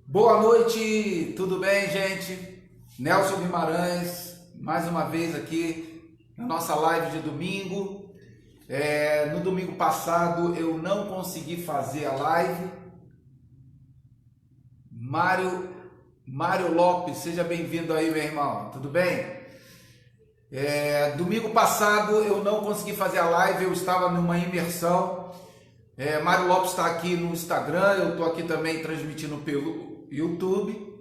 Boa noite, tudo bem, gente? Nelson Guimarães, mais uma vez aqui na nossa live de domingo. No domingo passado eu não consegui fazer a live. Mário Lopes, seja bem-vindo aí, meu irmão, tudo bem? Domingo passado eu não consegui fazer a live, eu estava numa imersão. Mário Lopes está aqui no Instagram, eu estou aqui também transmitindo pelo YouTube.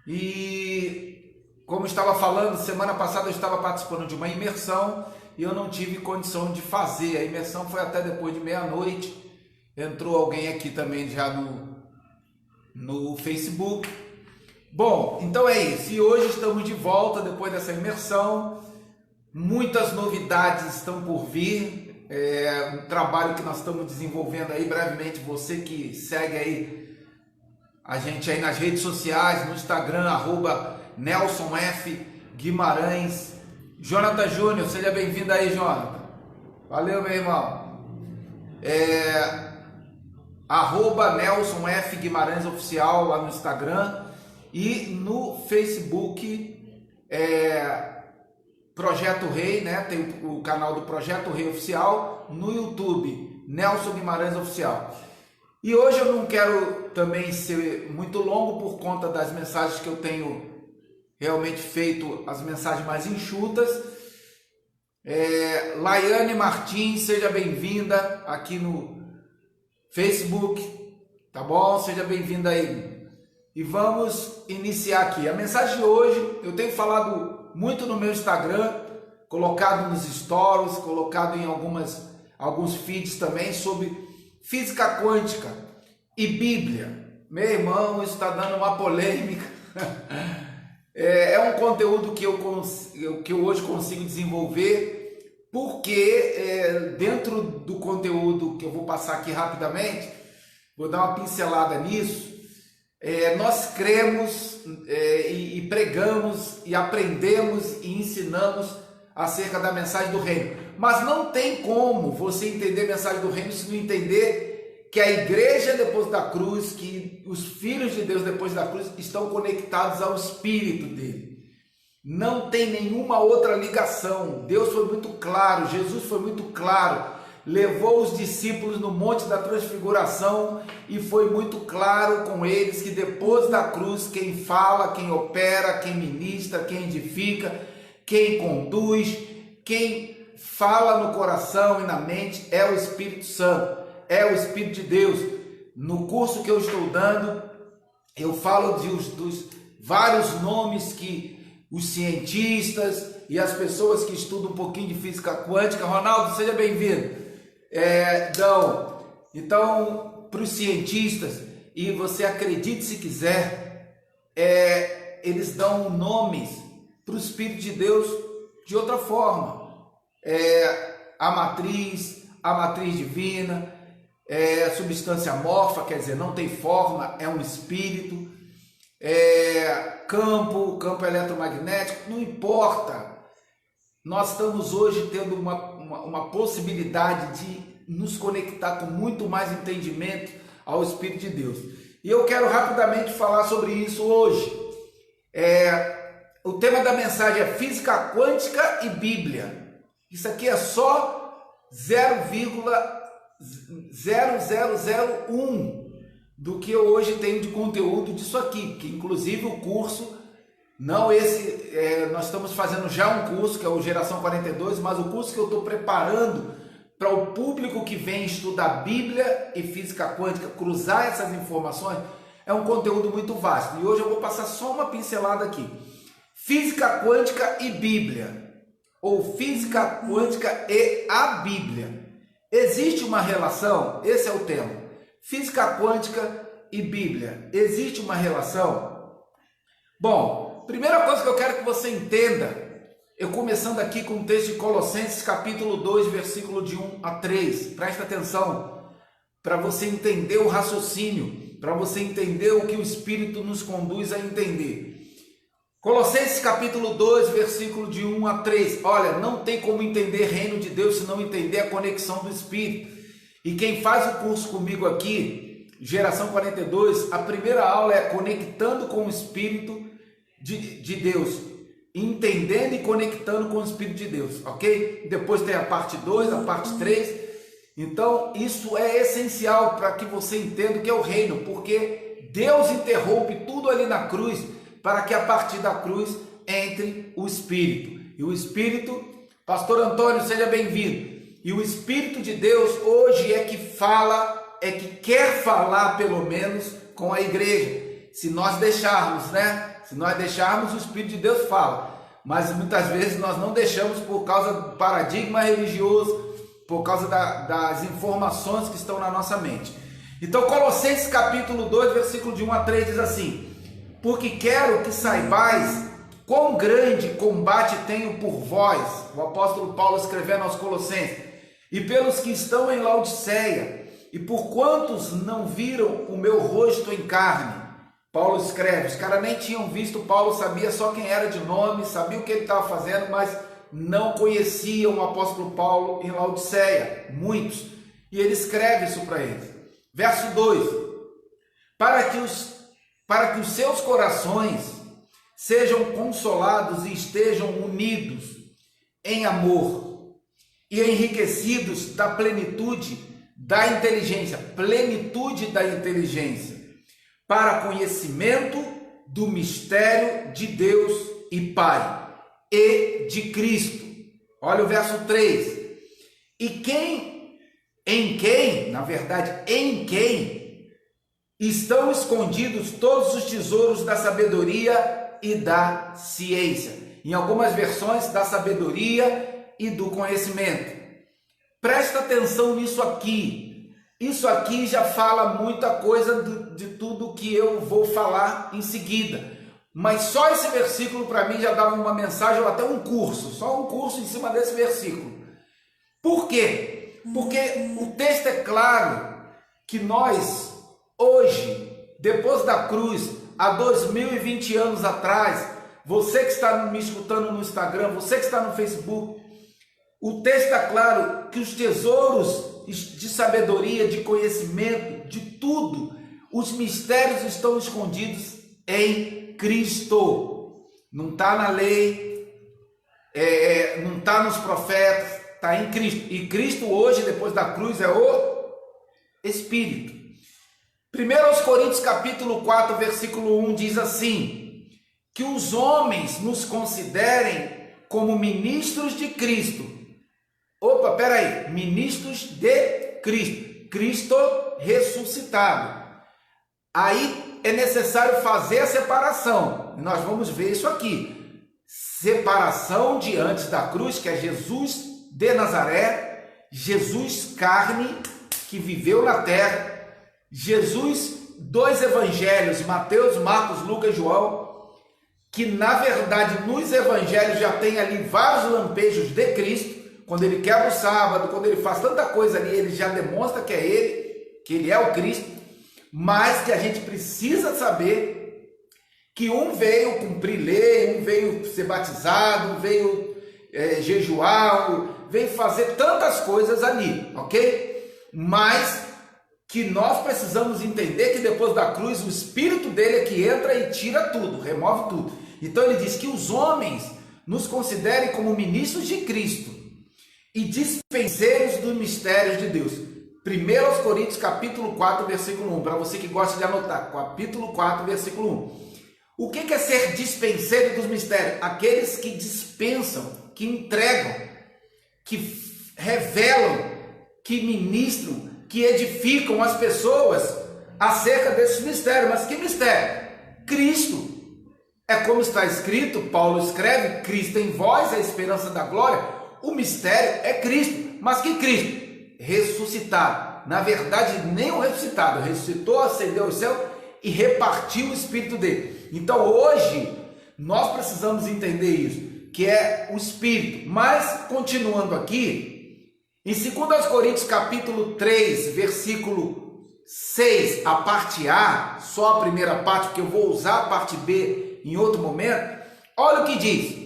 E como eu estava falando, semana passada eu estava participando de uma imersão e eu não tive condição de fazer. A imersão foi até depois de meia-noite. Entrou alguém aqui também já no Facebook. Bom, então é isso. E hoje estamos de volta depois dessa imersão. Muitas novidades estão por vir. Um trabalho que nós estamos desenvolvendo aí brevemente. Você que segue aí a gente aí nas redes sociais, no Instagram, @Nelson F. Guimarães. Jonathan Júnior, seja bem-vindo aí, Jonathan. Valeu, meu irmão. @Nelson F. Guimarães Oficial lá no Instagram e no Facebook, Projeto Rei, né? Tem o canal do Projeto Rei Oficial, no YouTube, Nelson Guimarães Oficial. E hoje eu não quero também ser muito longo por conta das mensagens que eu tenho realmente feito, as mensagens mais enxutas. Laiane Martins, seja bem-vinda aqui no Facebook, tá bom? Seja bem-vinda aí. E vamos iniciar aqui. A mensagem de hoje, eu tenho falado muito no meu Instagram, colocado nos stories, colocado em alguns feeds também, sobre física quântica e Bíblia. Meu irmão, isso está dando uma polêmica. É um conteúdo que eu hoje consigo desenvolver, porque dentro do conteúdo que eu vou passar aqui rapidamente, vou dar uma pincelada nisso. Nós cremos e pregamos e aprendemos e ensinamos acerca da mensagem do reino. Mas não tem como você entender a mensagem do reino se não entender que a igreja depois da cruz, que os filhos de Deus depois da cruz estão conectados ao Espírito dele. Não tem nenhuma outra ligação. Deus foi muito claro, Jesus foi muito claro. Levou os discípulos no Monte da Transfiguração e foi muito claro com eles que depois da cruz, quem fala, quem opera, quem ministra, quem edifica, quem conduz, quem fala no coração e na mente é o Espírito Santo, é o Espírito de Deus. No curso que eu estou dando, eu falo dos vários nomes que os cientistas e as pessoas que estudam um pouquinho de física quântica, Ronaldo, seja bem-vindo, então, para os cientistas, e você acredite se quiser, eles dão nomes para o Espírito de Deus de outra forma. A matriz divina, substância amorfa, quer dizer, não tem forma, é um espírito, campo eletromagnético, não importa. Nós estamos hoje tendo uma possibilidade de nos conectar com muito mais entendimento ao Espírito de Deus. E eu quero rapidamente falar sobre isso hoje. O tema da mensagem é física quântica e Bíblia. Isso aqui é só 0,0001 do que eu hoje tenho de conteúdo disso aqui, que inclusive o curso, não esse, nós estamos fazendo já um curso que é o Geração 42, mas o curso que eu estou preparando para o público que vem estudar Bíblia e física quântica, cruzar essas informações, é um conteúdo muito vasto. E hoje eu vou passar só uma pincelada aqui. Física quântica e Bíblia, ou física quântica e a Bíblia. Existe uma relação? Esse é o tema. Física quântica e Bíblia. Existe uma relação? Bom, primeira coisa que eu quero que você entenda, eu começando aqui com o texto de Colossenses capítulo 2, versículo de 1 a 3. Presta atenção, para você entender o raciocínio, para você entender o que o Espírito nos conduz a entender. Colossenses capítulo 2, versículo de 1 a 3. Olha, não tem como entender reino de Deus se não entender a conexão do Espírito. E quem faz o curso comigo aqui Geração 42, a primeira aula é conectando com o Espírito de Deus, entendendo e conectando com o Espírito de Deus, ok? Depois tem a parte 2, a parte 3. Então, isso é essencial para que você entenda o que é o reino, porque Deus interrompe tudo ali na cruz para que a partir da cruz entre o Espírito. E o Espírito, Pastor Antônio, seja bem-vindo. E o Espírito de Deus hoje é que fala, é que quer falar pelo menos com a igreja. Se nós deixarmos, né? Se nós deixarmos, o Espírito de Deus fala. Mas muitas vezes nós não deixamos por causa do paradigma religioso, por causa das informações que estão na nossa mente. Então Colossenses capítulo 2, versículo de 1 a 3 diz assim: porque quero que saibais quão grande combate tenho por vós, o apóstolo Paulo escrevendo aos Colossenses, e pelos que estão em Laodiceia, e por quantos não viram o meu rosto em carne. Paulo escreve, os caras nem tinham visto Paulo, sabia só quem era de nome, sabia o que ele estava fazendo, mas não conheciam o apóstolo Paulo em Laodiceia, muitos. E ele escreve isso para eles. Verso 2: para que os seus corações sejam consolados e estejam unidos em amor e enriquecidos da plenitude da inteligência, para conhecimento do mistério de Deus e Pai e de Cristo. Olha o verso 3. Em quem estão escondidos todos os tesouros da sabedoria e da ciência. Em algumas versões, da sabedoria e do conhecimento. Presta atenção nisso aqui. Isso aqui já fala muita coisa de tudo que eu vou falar em seguida. Mas só esse versículo para mim já dava uma mensagem ou até um curso. Só um curso em cima desse versículo. Por quê? Porque o texto é claro que nós, hoje, depois da cruz, há 2020 anos atrás, você que está me escutando no Instagram, você que está no Facebook, o texto está claro que os tesouros de sabedoria, de conhecimento, de tudo, os mistérios estão escondidos em Cristo. Não está na lei, não está nos profetas, está em Cristo. E Cristo hoje, depois da cruz, é o Espírito. 1 Coríntios capítulo 4, versículo 1 diz assim: que os homens nos considerem como ministros de Cristo. Opa, peraí, ministros de Cristo, Cristo ressuscitado. Aí é necessário fazer a separação, nós vamos ver isso aqui, separação de antes da cruz, que é Jesus de Nazaré, Jesus carne, que viveu na terra, Jesus dos evangelhos, Mateus, Marcos, Lucas e João, que na verdade nos evangelhos já tem ali vários lampejos de Cristo. Quando ele quebra o sábado, quando ele faz tanta coisa ali, ele já demonstra que é ele, que ele é o Cristo, mas que a gente precisa saber que um veio cumprir lei, um veio ser batizado, um veio jejuar, veio fazer tantas coisas ali, ok? Mas que nós precisamos entender que depois da cruz, o Espírito dele é que entra e tira tudo, remove tudo. Então ele diz que os homens nos considerem como ministros de Cristo e dispenseiros dos mistérios de Deus. 1 Coríntios capítulo 4, versículo 1, para você que gosta de anotar, capítulo 4, versículo 1. O que é ser dispenseiro dos mistérios? Aqueles que dispensam, que entregam, que revelam, que ministram, que edificam as pessoas acerca desses mistérios. Mas que mistério? Cristo. É como está escrito, Paulo escreve, Cristo em vós, a esperança da glória. O mistério é Cristo. Mas que Cristo? Ressuscitado. Na verdade, nem o ressuscitado. Ressuscitou, ascendeu ao céu e repartiu o Espírito dele. Então hoje, nós precisamos entender isso, que é o Espírito. Mas, continuando aqui, em 2 Coríntios capítulo 3, versículo 6, a parte A, só a primeira parte, porque eu vou usar a parte B em outro momento, olha o que diz.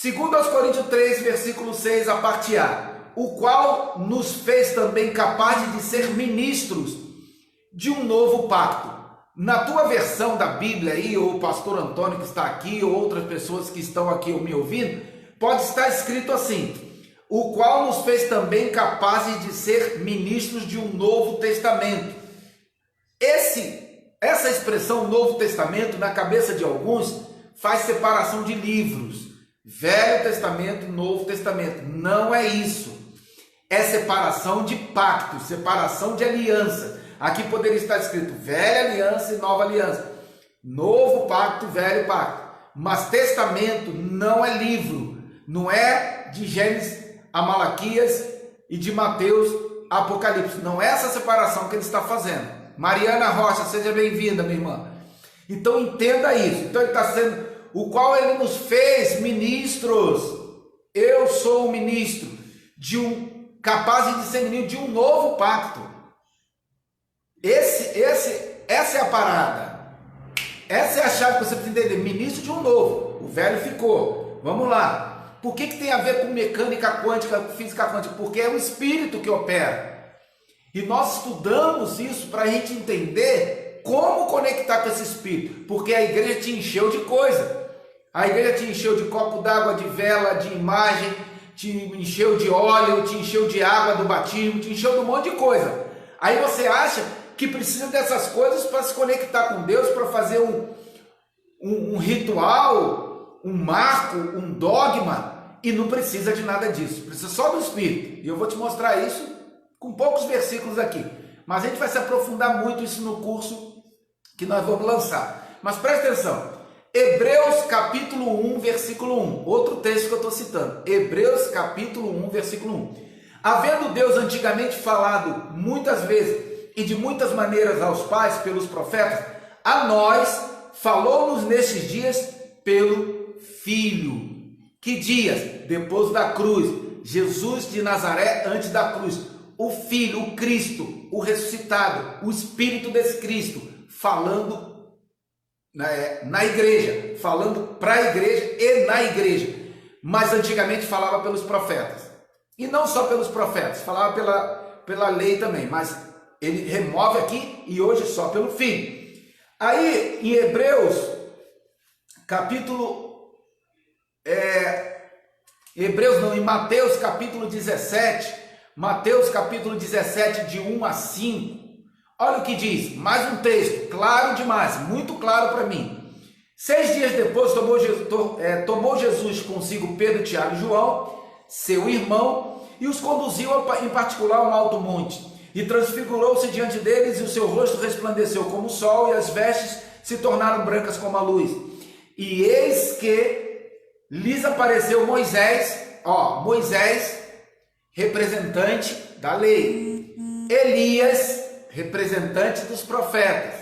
2 Coríntios 3, versículo 6, a parte A, o qual nos fez também capazes de ser ministros de um novo pacto. Na tua versão da Bíblia aí, ou o pastor Antônio que está aqui, ou outras pessoas que estão aqui me ouvindo, pode estar escrito assim: o qual nos fez também capazes de ser ministros de um novo testamento. Essa expressão Novo Testamento, na cabeça de alguns, faz separação de livros. Velho Testamento, Novo Testamento. Não é isso. É separação de pactos, separação de aliança. Aqui poderia estar escrito Velha Aliança e Nova Aliança. Novo Pacto, Velho Pacto. Mas testamento não é livro. Não é de Gênesis a Malaquias e de Mateus a Apocalipse. Não é essa separação que ele está fazendo. Mariana Rocha, seja bem-vinda, minha irmã. Então entenda isso. Então ele está sendo, o qual ele nos fez ministros. Eu sou um ministro capaz de ser ministro de um novo pacto. Essa é a parada. Essa é a chave que você precisa entender. Ministro de um novo. O velho ficou. Vamos lá. Por que tem a ver com mecânica quântica, física quântica? Porque é o espírito que opera. E nós estudamos isso para a gente entender como conectar com esse espírito. Porque a igreja te encheu de coisa. A igreja te encheu de copo d'água, de vela, de imagem, te encheu de óleo, te encheu de água do batismo, te encheu de um monte de coisa. Aí você acha que precisa dessas coisas para se conectar com Deus, para fazer um ritual, um marco, um dogma, e não precisa de nada disso. Precisa só do Espírito. E eu vou te mostrar isso com poucos versículos aqui. Mas a gente vai se aprofundar muito isso no curso que nós vamos lançar. Mas presta atenção. Hebreus capítulo 1, versículo 1. Outro texto que eu estou citando. Hebreus capítulo 1, versículo 1. Havendo Deus antigamente falado muitas vezes e de muitas maneiras aos pais pelos profetas, a nós falou-nos nesses dias pelo Filho. Que dias? Depois da cruz. Jesus de Nazaré antes da cruz. O Filho, o Cristo, o ressuscitado, o Espírito desse Cristo, falando na igreja, falando para a igreja e na igreja. Mas antigamente falava pelos profetas. E não só pelos profetas, falava pela lei também, mas ele remove aqui e hoje só pelo Filho. Aí em Hebreus, em Mateus capítulo 17, de 1 a 5, olha o que diz, mais um texto, claro demais, muito claro para mim. 6 dias depois tomou Jesus consigo Pedro, Tiago e João, seu irmão, e os conduziu em particular a um alto monte, e transfigurou-se diante deles, e o seu rosto resplandeceu como o sol, e as vestes se tornaram brancas como a luz. E eis que lhes apareceu Moisés, representante da lei, Elias, representante dos profetas,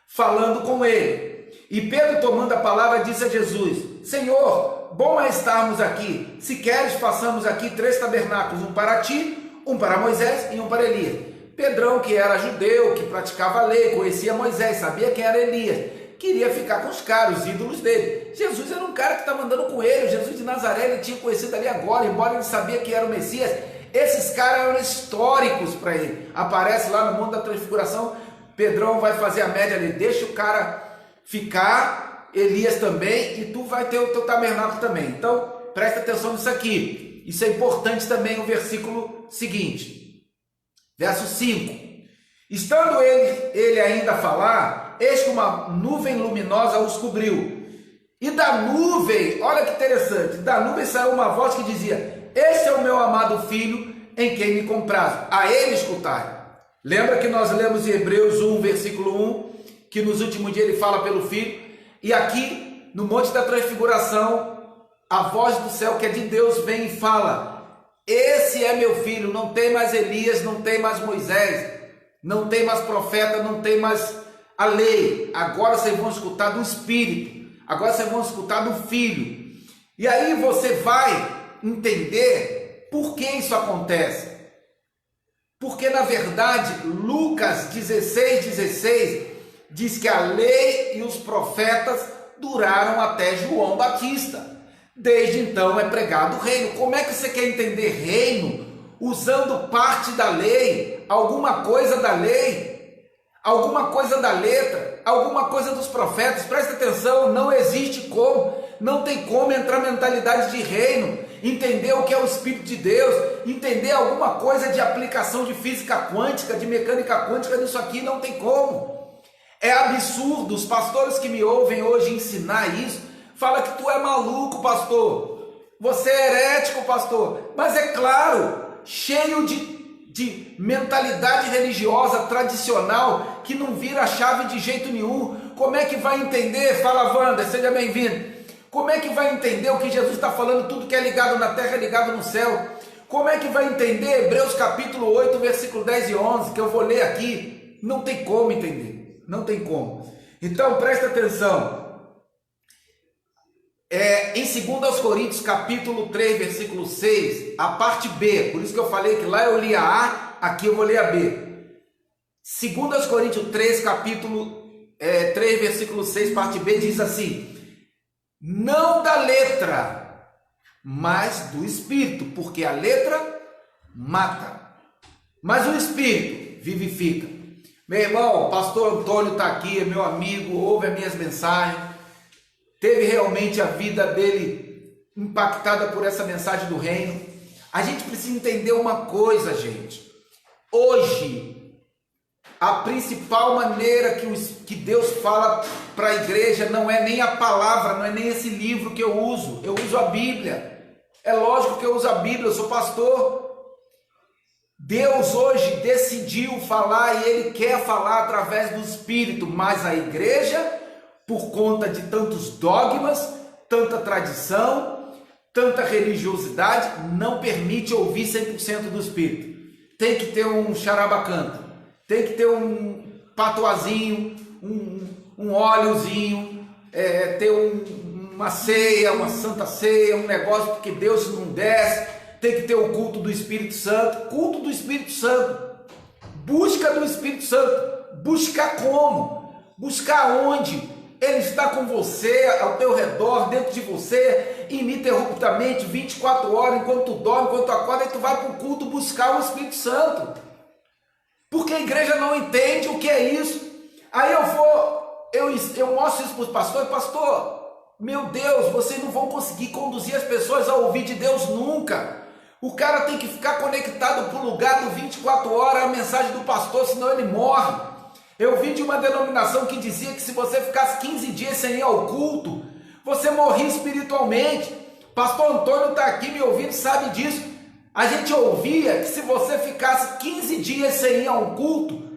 falando com ele. E Pedro, tomando a palavra, disse a Jesus: Senhor, bom é estarmos aqui. Se queres, façamos aqui 3 tabernáculos, um para ti, um para Moisés e um para Elias. Pedrão, que era judeu, que praticava a lei, conhecia Moisés, sabia quem era Elias, queria ficar com os caras, os ídolos dele. Jesus era um cara que estava andando com ele. Jesus de Nazaré ele tinha conhecido ali agora, embora ele sabia que era o Messias. Esses caras eram históricos para ele. Aparece lá no mundo da transfiguração, Pedrão vai fazer a média ali, deixa o cara ficar, Elias também, e tu vai ter o teu tabernáculo também. Então, presta atenção nisso aqui. Isso é importante também no versículo seguinte. Verso 5. Estando ele ainda a falar, eis que uma nuvem luminosa os cobriu. E da nuvem, olha que interessante, da nuvem saiu uma voz que dizia: Esse é o meu amado filho, em quem me comprazo, a ele escutai. Lembra que nós lemos em Hebreus 1, versículo 1, que nos últimos dias ele fala pelo Filho, e aqui no Monte da Transfiguração, a voz do céu, que é de Deus, vem e fala: Esse é meu filho. Não tem mais Elias, não tem mais Moisés, não tem mais profeta, não tem mais a lei. Agora vocês vão escutar do Espírito, agora vocês vão escutar do Filho. E aí você vai entender por que isso acontece. Porque na verdade Lucas 16:16 diz que a lei e os profetas duraram até João Batista. Desde então é pregado o reino. Como é que você quer entender reino usando parte da lei, alguma coisa da lei? alguma coisa da letra, alguma coisa dos profetas. Presta atenção, não existe como, não tem como entrar mentalidade de reino, entender o que é o Espírito de Deus, entender alguma coisa de aplicação de física quântica, de mecânica quântica nisso aqui, não tem como. É absurdo. Os pastores que me ouvem hoje ensinar isso, fala que tu é maluco, pastor, você é herético, pastor. Mas é claro, cheio de mentalidade religiosa tradicional que não vira chave de jeito nenhum. Como é que vai entender? Fala, Wander, seja bem-vindo. Como é que vai entender o que Jesus está falando? Tudo que é ligado na terra é ligado no céu. Como é que vai entender Hebreus capítulo 8, versículo 10 e 11, que eu vou ler aqui? Não tem como entender, não tem como. Então presta atenção. Em 2 Coríntios capítulo 3, versículo 6, a parte B, por isso que eu falei que lá eu li a A, aqui eu vou ler a B. 2 Coríntios 3, capítulo 3, versículo 6, parte B, diz assim: não da letra, mas do Espírito, porque a letra mata, mas o Espírito vivifica. Meu irmão, o pastor Antônio está aqui, é meu amigo, ouve as minhas mensagens, teve realmente a vida dele impactada por essa mensagem do reino. A gente precisa entender uma coisa, gente. Hoje, a principal maneira que Deus fala para a igreja não é nem a palavra, não é nem esse livro que eu uso a Bíblia. É lógico que eu uso a Bíblia, eu sou pastor. Deus hoje decidiu falar e Ele quer falar através do Espírito, mas a igreja, por conta de tantos dogmas, tanta tradição, tanta religiosidade, não permite ouvir 100% do Espírito. Tem que ter um charabacanta, tem que ter um patoazinho, um óleozinho, ter uma ceia, uma santa ceia, um negócio, porque Deus não desce. Tem que ter o culto do Espírito Santo. Culto do Espírito Santo, busca do Espírito Santo. Buscar como? Buscar onde? Ele está com você, ao teu redor, dentro de você, ininterruptamente, 24 horas, enquanto tu dorme, enquanto tu acorda, e tu vai para o culto buscar o Espírito Santo. Porque a igreja não entende o que é isso. Aí eu mostro isso para os pastores. Pastor, meu Deus, vocês não vão conseguir conduzir as pessoas a ouvir de Deus nunca. O cara tem que ficar conectado para o lugar do 24 horas, a mensagem do pastor, senão ele morre. Eu vi de uma denominação que dizia que se você ficasse 15 dias sem ir ao culto, você morria espiritualmente. Pastor Antônio está aqui me ouvindo, sabe disso. A gente ouvia que se você ficasse 15 dias sem ir ao culto,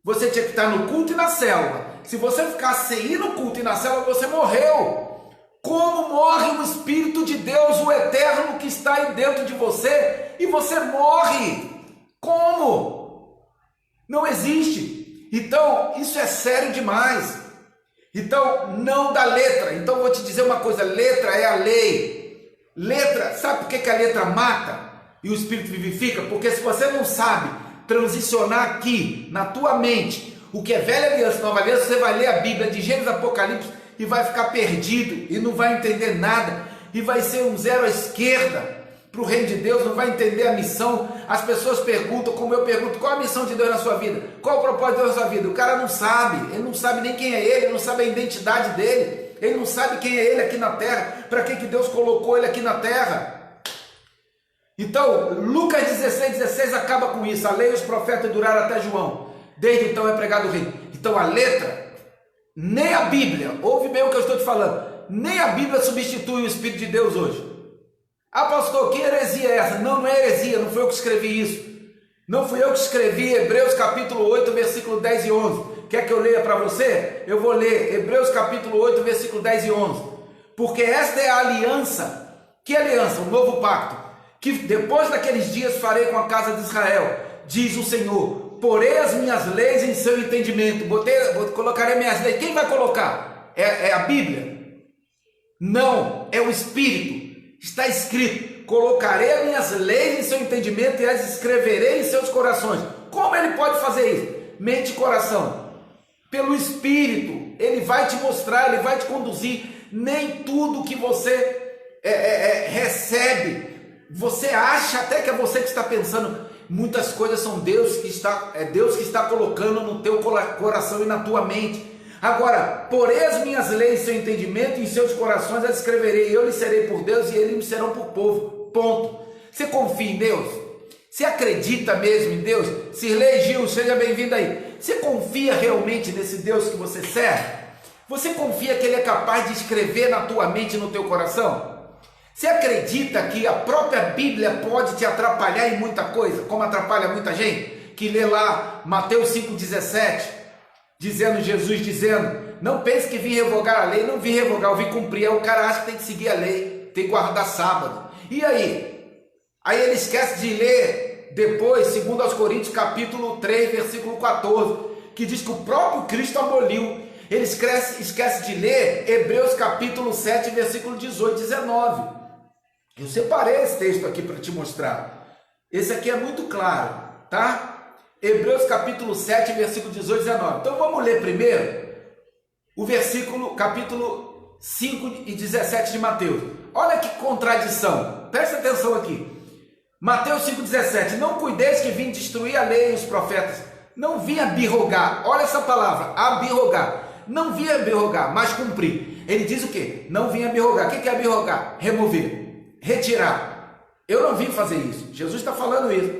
você tinha que estar no culto e na célula. Se você ficasse sem ir no culto e na célula, você morreu. Como morre o Espírito de Deus, o eterno que está aí dentro de você, e você morre? Como? Não existe. Então, isso é sério demais. Então, não da letra. Então, vou te dizer uma coisa: letra é a lei. Letra, sabe por que a letra mata e o Espírito vivifica? Porque se você não sabe transicionar aqui na tua mente o que é velha aliança e nova aliança, você vai ler a Bíblia de Gênesis, Apocalipse e vai ficar perdido e não vai entender nada, e vai ser um zero à esquerda para o reino de Deus, não vai entender a missão. As pessoas perguntam, como eu pergunto: qual a missão de Deus na sua vida? Qual o propósito de Deus na sua vida? O cara não sabe, ele não sabe nem quem é ele não sabe a identidade dele, ele não sabe quem é ele aqui na terra, para que Deus colocou ele aqui na terra. Então, Lucas 16 acaba com isso. A lei e os profetas duraram até João, desde então é pregado o reino. Então a letra, nem a Bíblia, ouve bem o que eu estou te falando, nem a Bíblia substitui o Espírito de Deus hoje. Ah, pastor, que heresia é essa? Não, não é heresia, não fui eu que escrevi isso. Não fui eu que escrevi Hebreus capítulo 8, versículo 10 e 11. Quer que eu leia para você? Eu vou ler Hebreus capítulo 8, versículo 10 e 11. Porque esta é a aliança. Que aliança? O novo pacto. Que depois daqueles dias farei com a casa de Israel, diz o Senhor. Porei as minhas leis em seu entendimento. Colocarei minhas leis. Quem vai colocar? É a Bíblia? Não, é o Espírito. Está escrito: colocarei as minhas leis em seu entendimento e as escreverei em seus corações. Como ele pode fazer isso? Mente e coração. Pelo Espírito. Ele vai te mostrar, ele vai te conduzir. Nem tudo que você recebe, você acha até que é você que está pensando: Muitas coisas são Deus que está colocando no teu coração e na tua mente. Agora, porei as minhas leis em seu entendimento e em seus corações as escreverei. Eu lhes serei por Deus e eles me serão por povo. Ponto. Você confia em Deus? Você acredita mesmo em Deus? Sirlei Gil, seja bem-vindo aí. Você confia realmente nesse Deus que você serve? Você confia que Ele é capaz de escrever na tua mente e no teu coração? Você acredita que a própria Bíblia pode te atrapalhar em muita coisa, como atrapalha muita gente? Que lê lá Mateus 5,17, Jesus dizendo, não pense que vim revogar a lei, não vim revogar, eu vim cumprir. Aí o cara acha que tem que seguir a lei, tem que guardar sábado. E aí? Aí ele esquece de ler depois, 2 Coríntios capítulo 3, versículo 14, que diz que o próprio Cristo aboliu. Ele esquece de ler Hebreus capítulo 7, versículo 18 e 19. Eu separei esse texto aqui para te mostrar. Esse aqui é muito claro, tá? Hebreus capítulo 7, versículo 18 e 19. Então vamos ler primeiro o capítulo 5 e 17 de Mateus. Olha que contradição. Presta atenção aqui. Mateus 5,17. Não cuideis que vim destruir a lei e os profetas. Não vim abirrogar. Olha essa palavra, abirrogar. Não vim abirrogar, mas cumprir. Ele diz o quê? Não vim abirrogar. O que é abirrogar? Remover. Retirar. Eu não vim fazer isso. Jesus está falando isso.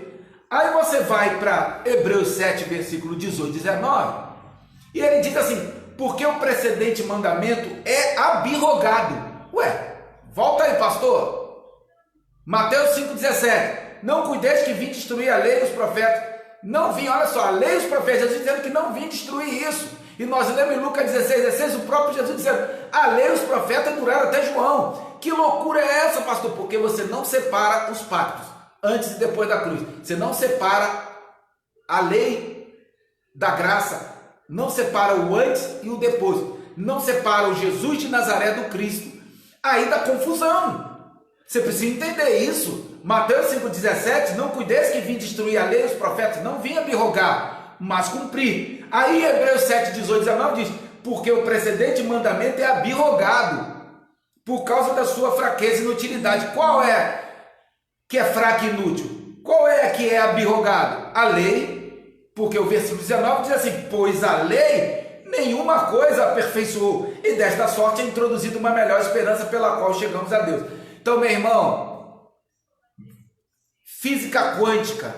Aí você vai para Hebreus 7, versículo 18 e 19, e ele diz assim, porque o precedente mandamento é abirrogado. Ué, volta aí, pastor. Mateus 5,17. Não cuideis que vim destruir a lei e os profetas. Não vim, olha só, a lei e os profetas, Jesus dizendo que não vim destruir isso. E nós lemos em Lucas 16, o próprio Jesus dizendo, a lei e os profetas duraram até João. Que loucura é essa, pastor? Porque você não separa os pactos, antes e depois da cruz. Você não separa a lei da graça, não separa o antes e o depois, não separa o Jesus de Nazaré do Cristo. Aí dá confusão. Você precisa entender isso. Mateus 5,17, não cuideis que vim destruir a lei e os profetas, não vim abirrogar, mas cumprir. Aí Hebreus 7, 18 e 19 diz, porque o precedente mandamento é abirrogado, por causa da sua fraqueza e inutilidade. Qual é que é fraco e inútil? Qual é que é abirrogado? A lei, porque o versículo 19 diz assim, pois a lei nenhuma coisa aperfeiçoou, e desta sorte é introduzida uma melhor esperança pela qual chegamos a Deus. Então, meu irmão, física quântica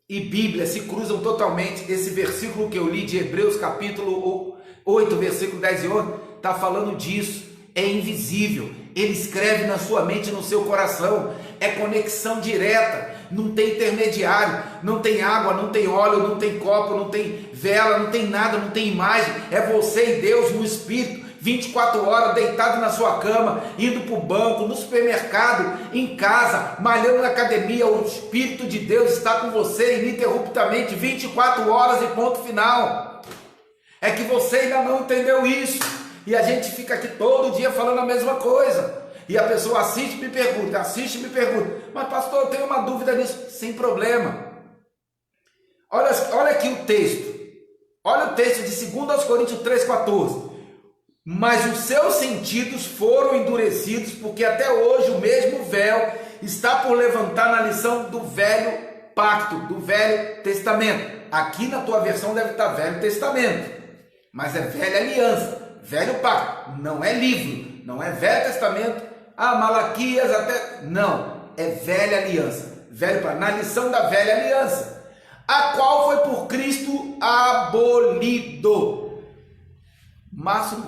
e Bíblia se cruzam totalmente. Esse versículo que eu li de Hebreus capítulo 8, versículo 10 e 11, está falando disso. É invisível, ele escreve na sua mente e no seu coração, é conexão direta, não tem intermediário, não tem água, não tem óleo, não tem copo, não tem vela, não tem nada, não tem imagem, é você e Deus no Espírito, 24 horas deitado na sua cama, indo para o banco, no supermercado, em casa, malhando na academia, o Espírito de Deus está com você ininterruptamente, 24 horas e ponto final. É que você ainda não entendeu isso. E a gente fica aqui todo dia falando a mesma coisa. E a pessoa assiste e me pergunta, mas pastor, eu tenho uma dúvida nisso. Sem problema. Olha aqui o texto. Olha o texto de 2 Coríntios 3,14. Mas os seus sentidos foram endurecidos, porque até hoje o mesmo véu está por levantar na lição do velho pacto, do Velho Testamento. Aqui na tua versão deve estar Velho Testamento, mas é Velha Aliança. Velho pacto, não é livro, não é Velho Testamento, Malaquias até, não, é Velha Aliança, velho pacto, na lição da Velha Aliança, a qual foi por Cristo abolido. Márcio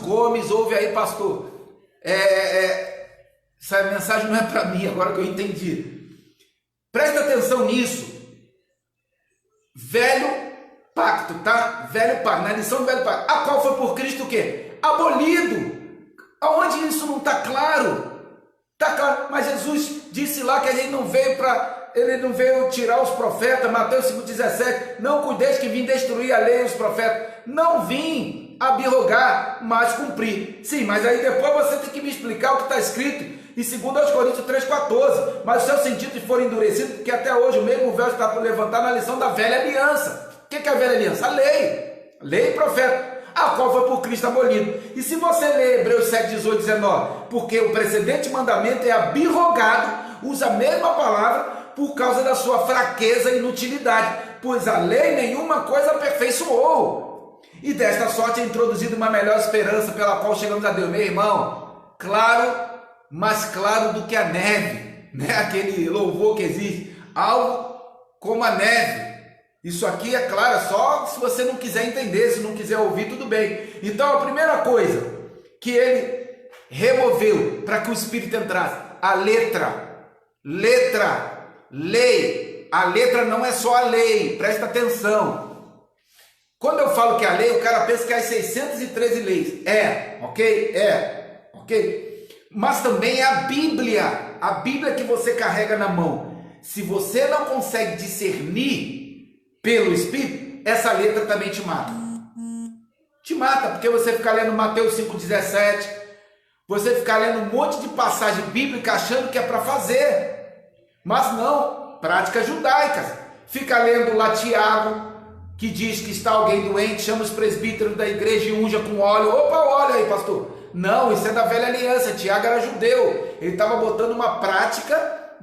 Gomes, ouve aí, pastor, essa mensagem não é para mim, agora que eu entendi, presta atenção nisso, Velho pacto, tá? Velho pacto, na lição do velho pacto, a qual foi por Cristo o quê? Abolido. Aonde isso não está claro? Está claro, mas Jesus disse lá que ele não veio tirar os profetas, Mateus 5,17, não cuideis que vim destruir a lei e os profetas, não vim abirrogar, mas cumprir. Sim, mas aí depois você tem que me explicar o que está escrito em 2 Coríntios 3,14, mas os seus sentidos foram endurecidos, porque até hoje o mesmo véu está por levantar na lição da velha aliança. O que é a velha aliança? A lei e profeta. a qual foi por Cristo abolido. E se você ler Hebreus 7, 18, 19, porque o precedente mandamento é abirrogado, usa a mesma palavra por causa da sua fraqueza e inutilidade, pois a lei nenhuma coisa aperfeiçoou. E desta sorte é introduzida uma melhor esperança pela qual chegamos a Deus. Meu irmão, claro, mais claro do que a neve, né? Aquele louvor que existe, algo como a neve. Isso aqui é claro, só se você não quiser entender, se não quiser ouvir, tudo bem. Então a primeira coisa que ele removeu para que o Espírito entrasse, a letra, lei. A letra não é só a lei, presta atenção. Quando eu falo que é a lei, o cara pensa que é as 613 leis. Ok. Mas também é a Bíblia que você carrega na mão. Se você não consegue discernir pelo Espírito, essa letra também te mata. Te mata, porque você fica lendo Mateus 5,17, você fica lendo um monte de passagem bíblica achando que é para fazer, mas não, práticas judaicas. Fica lendo lá Tiago, que diz que está alguém doente, chama os presbíteros da igreja e unja com óleo. Opa, olha aí, pastor. Não, isso é da velha aliança. Tiago era judeu, ele estava botando uma prática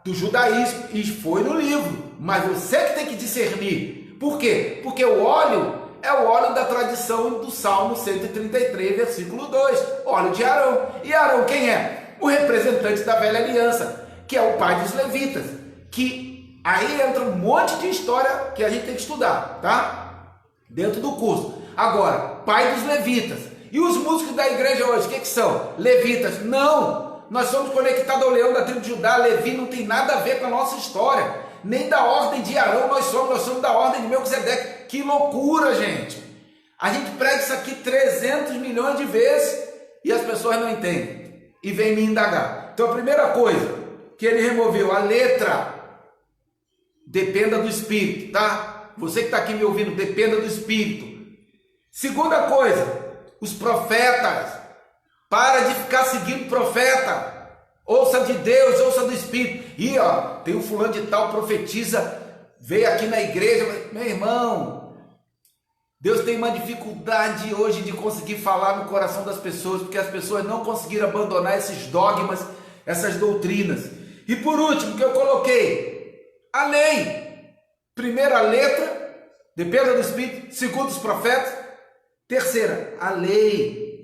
do judaísmo, e foi no livro, mas você que tem que discernir. Por quê? Porque o óleo é o óleo da tradição do Salmo 133, versículo 2, óleo de Arão. E Arão quem é? O representante da velha aliança, que é o pai dos levitas, que aí entra um monte de história que a gente tem que estudar, tá? Dentro do curso. Agora, pai dos levitas. E os músicos da igreja hoje, o que são? Levitas? Não! Nós somos conectados ao leão da tribo de Judá. Levi não tem nada a ver com a nossa história, nem da ordem de Arão nós somos da ordem de Melquisedeque. Que loucura, gente! A gente prega isso aqui 300 milhões de vezes e as pessoas não entendem e vêm me indagar. Então a primeira coisa que ele removeu, a letra, dependa do Espírito, tá? Você que está aqui me ouvindo, dependa do Espírito. Segunda coisa, os profetas. Para de ficar seguindo profeta. Ouça de Deus, ouça do Espírito. E tem um fulano de tal, profetiza, veio aqui na igreja. Meu irmão, Deus tem uma dificuldade hoje de conseguir falar no coração das pessoas, porque as pessoas não conseguiram abandonar esses dogmas, essas doutrinas. E por último, que eu coloquei, a lei. Primeira, a letra, dependa do Espírito. Segundo, os profetas. Terceira, a lei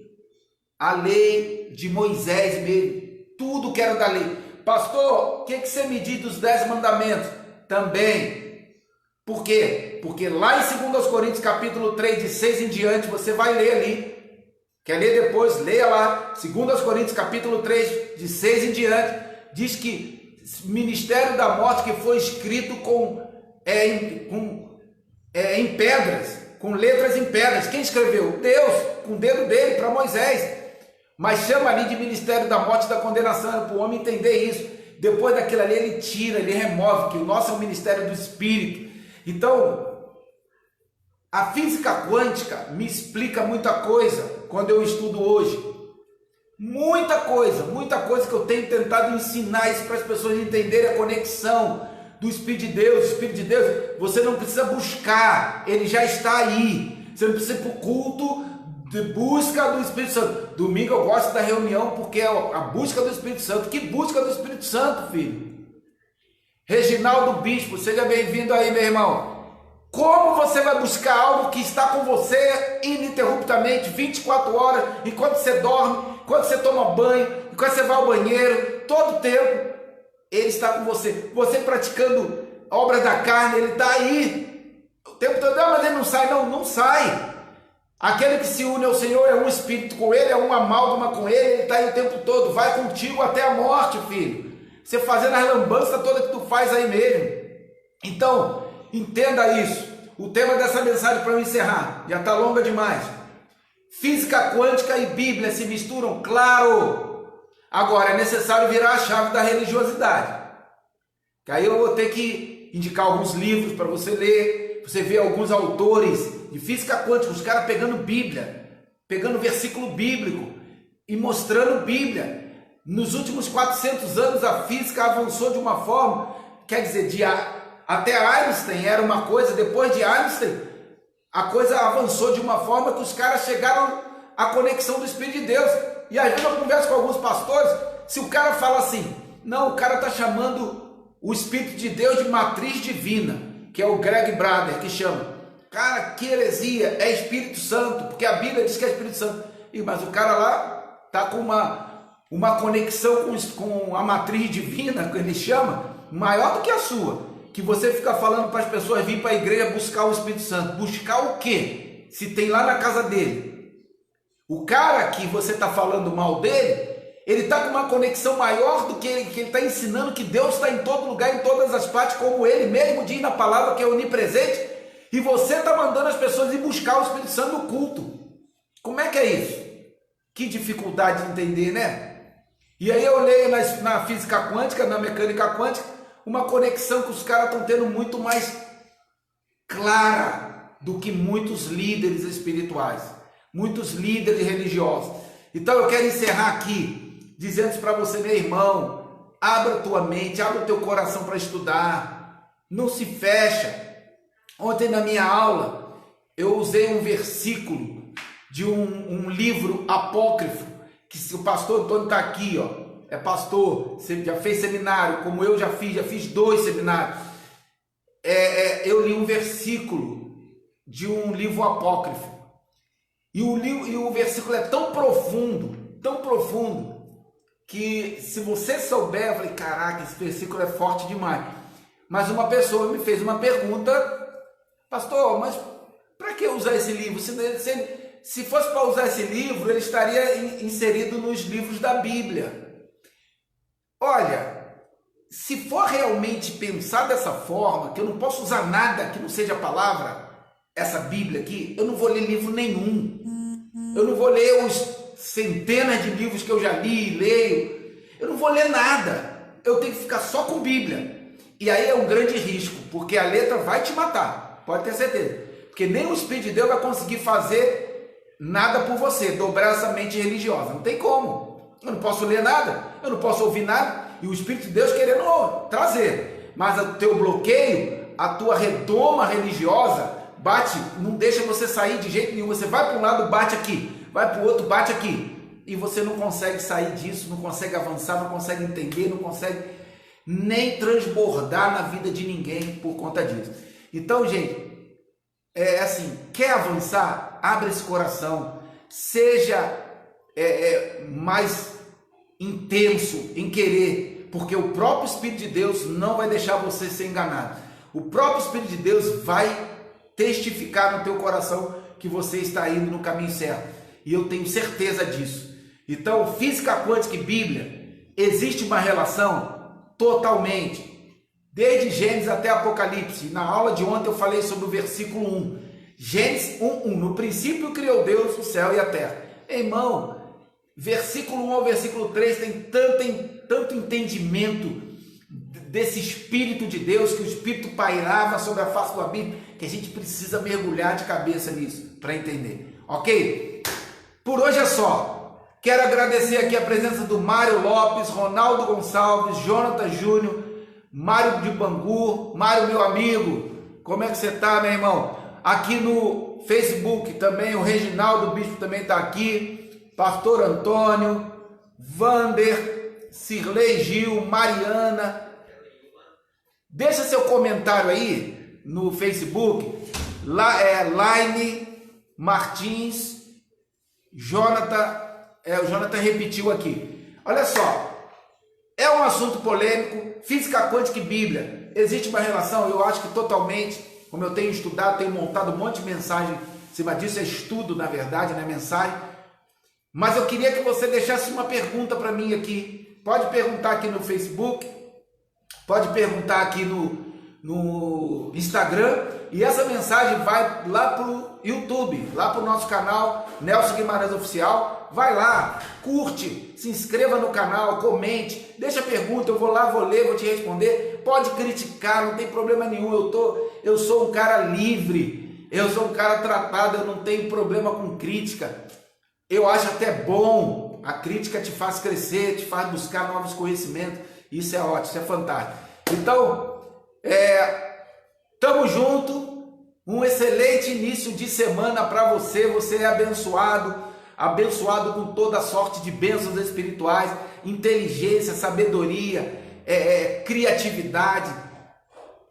de Moisés mesmo, tudo que era da lei. Pastor, o que você me diz dos 10 mandamentos? Também. Por quê? Porque lá em 2 Coríntios capítulo 3, de 6 em diante, você vai ler ali. Quer ler depois? Leia lá. 2 Coríntios capítulo 3, de 6 em diante, diz que ministério da morte que foi escrito em pedras, com letras em pedras. Quem escreveu? Deus, com o dedo dele para Moisés. Mas chama ali de ministério da morte e da condenação, para o homem entender isso. Depois daquilo ali ele tira, ele remove, que o nosso é o ministério do Espírito. Então, a física quântica me explica muita coisa quando eu estudo hoje. Muita coisa que eu tenho tentado ensinar isso para as pessoas entenderem a conexão do Espírito de Deus. O Espírito de Deus, você não precisa buscar, ele já está aí. Você não precisa ir para o culto de busca do Espírito Santo. Domingo eu gosto da reunião porque é a busca do Espírito Santo. Que busca do Espírito Santo, filho? Reginaldo Bispo, seja bem-vindo aí, meu irmão. Como você vai buscar algo que está com você ininterruptamente, 24 horas, enquanto você dorme, enquanto você toma banho, enquanto você vai ao banheiro, todo tempo, ele está com você. Você praticando obras da carne, ele está aí o tempo todo. Não, mas ele não sai, não sai. Aquele que se une ao Senhor é um espírito com ele, é uma amálgama com ele está aí o tempo todo, vai contigo até a morte, filho. Você fazendo as lambanças todas que tu faz aí mesmo. Então, entenda isso. O tema dessa mensagem para eu encerrar, já está longa demais. Física quântica e Bíblia se misturam, claro. Agora, é necessário virar a chave da religiosidade. Que aí eu vou ter que indicar alguns livros para você ler, você ver alguns autores de física quântica, os caras pegando Bíblia, pegando versículo bíblico e mostrando Bíblia. Nos últimos 400 anos a física avançou de uma forma, quer dizer, até Einstein era uma coisa, depois de Einstein a coisa avançou de uma forma que os caras chegaram à conexão do Espírito de Deus. E às vezes eu converso com alguns pastores, se o cara fala assim, não, o cara está chamando o Espírito de Deus de matriz divina, que é o Greg Braden que chama. Cara, que heresia, é Espírito Santo, porque a Bíblia diz que é Espírito Santo. Mas o cara lá está com uma conexão com a matriz divina, que ele chama, maior do que a sua. Que você fica falando para as pessoas vir para a igreja buscar o Espírito Santo. Buscar o quê? Se tem lá na casa dele. O cara que você está falando mal dele, ele está com uma conexão maior do que ele está ensinando que Deus está em todo lugar, em todas as partes, como ele mesmo diz na palavra que é onipresente, e você está mandando as pessoas ir buscar o Espírito Santo no culto. Como é que é isso? Que dificuldade de entender, né? E aí eu leio na física quântica, na mecânica quântica, uma conexão que os caras estão tendo muito mais clara do que muitos líderes espirituais, muitos líderes religiosos. Então eu quero encerrar aqui dizendo para você, meu irmão, abra a tua mente, abra o teu coração para estudar, não se fecha. Ontem na minha aula eu usei um versículo de um livro apócrifo, que se o pastor Antônio está aqui, ó, é pastor, você já fez seminário, como eu já fiz 2 seminários. Eu li um versículo de um livro apócrifo, e o versículo é tão profundo, que se você souber, eu falei, caraca, esse versículo é forte demais. Mas uma pessoa me fez uma pergunta, pastor, mas para que usar esse livro? Se fosse para usar esse livro, ele estaria inserido nos livros da Bíblia. Olha, se for realmente pensar dessa forma, que eu não posso usar nada que não seja a palavra, essa Bíblia aqui, eu não vou ler livro nenhum. Eu não vou ler os centenas de livros que eu já li e leio. Eu não vou ler nada. Eu tenho que ficar só com Bíblia. E aí é um grande risco, porque a letra vai te matar, pode ter certeza. Porque nem o Espírito de Deus vai conseguir fazer nada por você, dobrar essa mente religiosa. Não tem como. Eu não posso ler nada, eu não posso ouvir nada, e o Espírito de Deus querendo trazer. Mas o teu bloqueio, a tua redoma religiosa, bate, não deixa você sair de jeito nenhum. Você vai para um lado, bate aqui, vai para o outro, bate aqui. E você não consegue sair disso, não consegue avançar, não consegue entender, não consegue nem transbordar na vida de ninguém por conta disso. Então, gente, assim, quer avançar? Abre esse coração, seja mais intenso em querer, porque o próprio Espírito de Deus não vai deixar você ser enganado. O próprio Espírito de Deus vai testificar no teu coração que você está indo no caminho certo, e eu tenho certeza disso. Então, física quântica e Bíblia, existe uma relação totalmente, desde Gênesis até Apocalipse. Na aula de ontem eu falei sobre o versículo 1, Gênesis 1:1, no princípio criou Deus o céu e a terra. Irmão, versículo 1 ao versículo 3 tem tanto entendimento desse Espírito de Deus, que o Espírito pairava sobre a face do abismo, que a gente precisa mergulhar de cabeça nisso para entender, ok? Por hoje é só. Quero agradecer aqui a presença do Mário Lopes, Ronaldo Gonçalves, Jonathan Júnior, Mário de Bangu. Mário, meu amigo, como é que você está, meu irmão? Aqui no Facebook também, o Reginaldo Bispo também está aqui, Pastor Antônio, Vander, Cirlei Gil, Mariana. Deixa seu comentário aí no Facebook, Laine Martins, Jonathan, o Jonathan repetiu aqui. Olha só, é um assunto polêmico, física quântica e Bíblia. Existe uma relação? Eu acho que totalmente, como eu tenho estudado, tenho montado um monte de mensagem em cima disso, é estudo na verdade, não é mensagem. Mas eu queria que você deixasse uma pergunta para mim aqui. Pode perguntar aqui no Facebook, pode perguntar aqui no Instagram, e essa mensagem vai lá para o YouTube, lá para o nosso canal Nelson Guimarães Oficial. Vai lá, curte, se inscreva no canal, comente, deixa pergunta, eu vou lá, vou ler, vou te responder. Pode criticar, não tem problema nenhum, eu sou um cara livre, eu sou um cara tratado, eu não tenho problema com crítica. Eu acho até bom, a crítica te faz crescer, te faz buscar novos conhecimentos, isso é ótimo, isso é fantástico. Então, tamo junto, Um excelente início de semana para você. Você é abençoado, abençoado com toda sorte de bênçãos espirituais, inteligência, sabedoria, criatividade,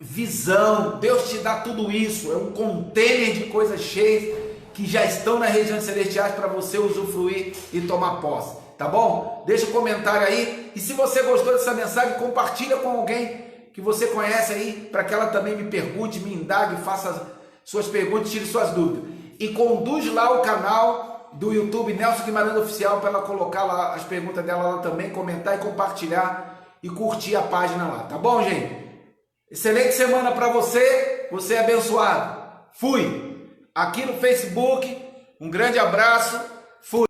visão. Deus te dá tudo isso. É um container de coisas cheias que já estão nas regiões celestiais para você usufruir e tomar posse. Tá bom? Deixa um comentário aí. E se você gostou dessa mensagem, compartilha com alguém que você conhece aí, para que ela também me pergunte, me indague, faça suas perguntas, tire suas dúvidas. E conduz lá o canal do YouTube Nelson Guimarães Oficial, para ela colocar lá as perguntas dela lá também, comentar e compartilhar e curtir a página lá. Tá bom, gente? Excelente semana para você. Você é abençoado. Fui! Aqui no Facebook, um grande abraço. Fui!